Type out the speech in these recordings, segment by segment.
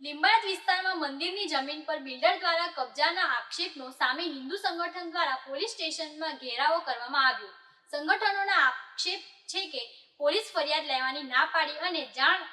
લિંબાયત વિસ્તારમાં મંદિરની જમીન પર બિલ્ડર દ્વારા કબજાના આક્ષેપનો સામે હિન્દુ સંગઠન દ્વારા પોલીસ સ્ટેશનમાં ઘેરાવો કરવામાં આવ્યો। સંગઠનોના આક્ષેપ છે કે પોલીસ ફરિયાદ લેવાની ના પાડી અને જાણ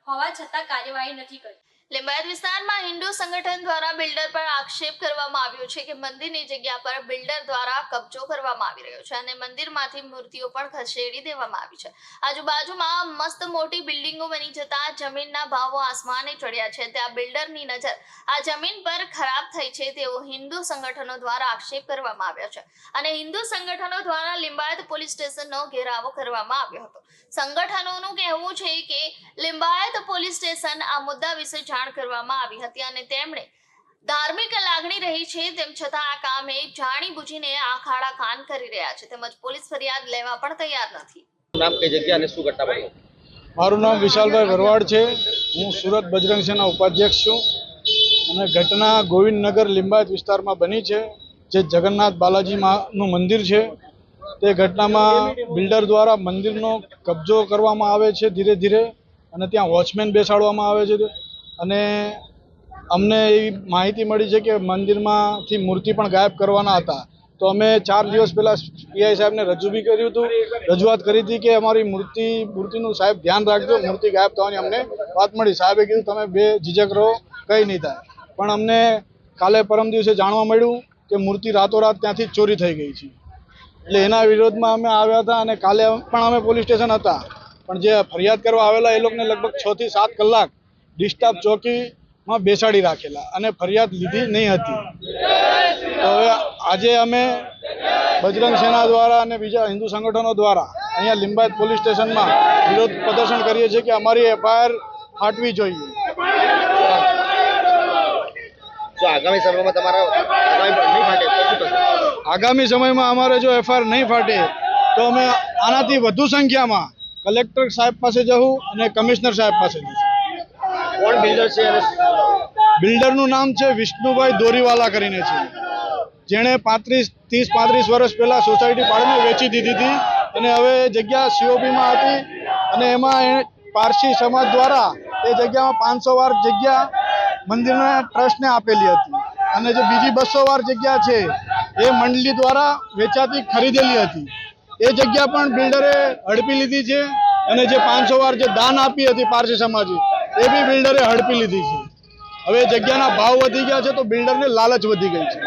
હોવા છતાં કાર્યવાહી નથી કરી। લિંબાયત વિસ્તારમાં હિન્દુ સંગઠન દ્વારા બિલ્ડર પર આક્ષેપ કરવામાં આવ્યો છે કે મંદિરની જગ્યા પર બિલ્ડર દ્વારા કબજો કરવામાં આવી રહ્યો છે અને મંદિરમાંથી મૂર્તિઓ પણ ખસેડી દેવામાં આવી છે। આજુબાજુમાં મસ્ત મોટી બિલ્ડિંગો બની જતા જમીનના ભાવો આસમાને ચડ્યા છે। ત્યાં બિલ્ડરની નજર આ જમીન પર ખરાબ થઈ છે તેવો હિન્દુ સંગઠનો દ્વારા આક્ષેપ કરવામાં આવ્યો છે અને હિન્દુ સંગઠનો દ્વારા લિંબાયત પોલીસ સ્ટેશનનો ઘેરાવો કરવામાં આવ્યો હતો। સંગઠનોનું કહેવું છે કે લિંબાયત પોલીસ સ્ટેશન આ મુદ્દા વિશે જાણ કરવામાં આવી હતી અને તેમણે ધાર્મિક લાગણી રહી છે તેમ છતાં આ કામે જાણીબુજીને આખાડા કાન કરી રહ્યા છે તેમજ પોલીસ ફરિયાદ લેવા પણ તૈયાર નથી। નામ કઈ જગ્યા અને શું ઘટના બની? મારું નામ વિશાલભાઈ ભરવાડ છે। હું સુરત બજરંગ સેના ઉપાધ્યક્ષ છું અને ઘટના ગોવિંદનગર લિંબાયત વિસ્તારમાં બની છે જે જગન્નાથ બાલાજીનું મંદિર છે। તે ઘટનામાં બિલ્ડર દ્વારા મંદિરનો કબજો કરવામાં આવે છે ધીરે ધીરે અને ત્યાં વોચમેન બેસાડવામાં આવે છે અને અમને એવી માહિતી મળી છે કે મંદિરમાંથી મૂર્તિ પણ ગાયબ કરવાના હતા તો અમે 4 દિવસ પહેલાં પીઆઈ સાહેબને રજૂ બી કર્યું હતું, રજૂઆત કરી હતી કે અમારી મૂર્તિનું સાહેબ ધ્યાન રાખજો, મૂર્તિ ગાયબ થવાની અમને વાત મળી। સાહેબે કીધું તમે બેઝિજક રહો, કંઈ નહીં થાય, પણ અમને કાલે પરમ દિવસે જાણવા મળ્યું કે મૂર્તિ રાતોરાત ત્યાંથી ચોરી થઈ ગઈ છે। એટલે એના વિરોધમાં અમે આવ્યા હતા અને કાલે પણ અમે પોલીસ સ્ટેશન હતા પણ જે ફરિયાદ કરવા આવેલા એ લોકોને લગભગ 6 થી 7 કલાક ડિસ્ટર્બ ચોકીમાં બેસાડી રાખેલા અને ફરિયાદ લીધી નહીં હતી। તો હવે આજે અમે બજરંગ સેના દ્વારા અને બીજા હિન્દુ સંગઠનો દ્વારા અહીંયા લિંબાયત પોલીસ સ્ટેશનમાં વિરોધ પ્રદર્શન કરીએ છીએ કે અમારી એફઆઈઆર ફાટવી જોઈએ। જો આગામી સમયમાં તમારા નહીં ફાટે તો શું થશે? આગામી સમયમાં અમારે જો એફઆઈઆર નહીં ફાટે તો અમે આનાથી વધુ સંખ્યામાં કલેક્ટર સાહેબ પાસે જવું અને કમિશનર સાહેબ પાસે જશું। કોણ બિલ્ડર છે અને બિલ્ડરનું નામ છે વિષ્ણુભાઈ દોરીવાલા કરીને છે, જેણે 30-35 વર્ષ પહેલાં સોસાયટી પાડીને વેચી દીધી હતી અને હવે જગ્યા સીઓપીમાં હતી અને એમાં એ પારસી સમાજ દ્વારા એ જગ્યામાં 500 વાર જગ્યા મંદિરના ટ્રસ્ટને આપેલી હતી અને જે બીજી 200 વાર જગ્યા છે એ મંડળી દ્વારા વેચાતી ખરીદેલી હતી। એ જગ્યા પણ બિલ્ડરે હડપી લીધી છે અને જે 500 વાર જે દાન આપી હતી પારસી સમાજે એ બી બિલ્ડરે હડપી લીધી છે। હવે જગ્યાના ભાવ વધી ગયા છે તો બિલ્ડરને લાલચ વધી ગઈ છે।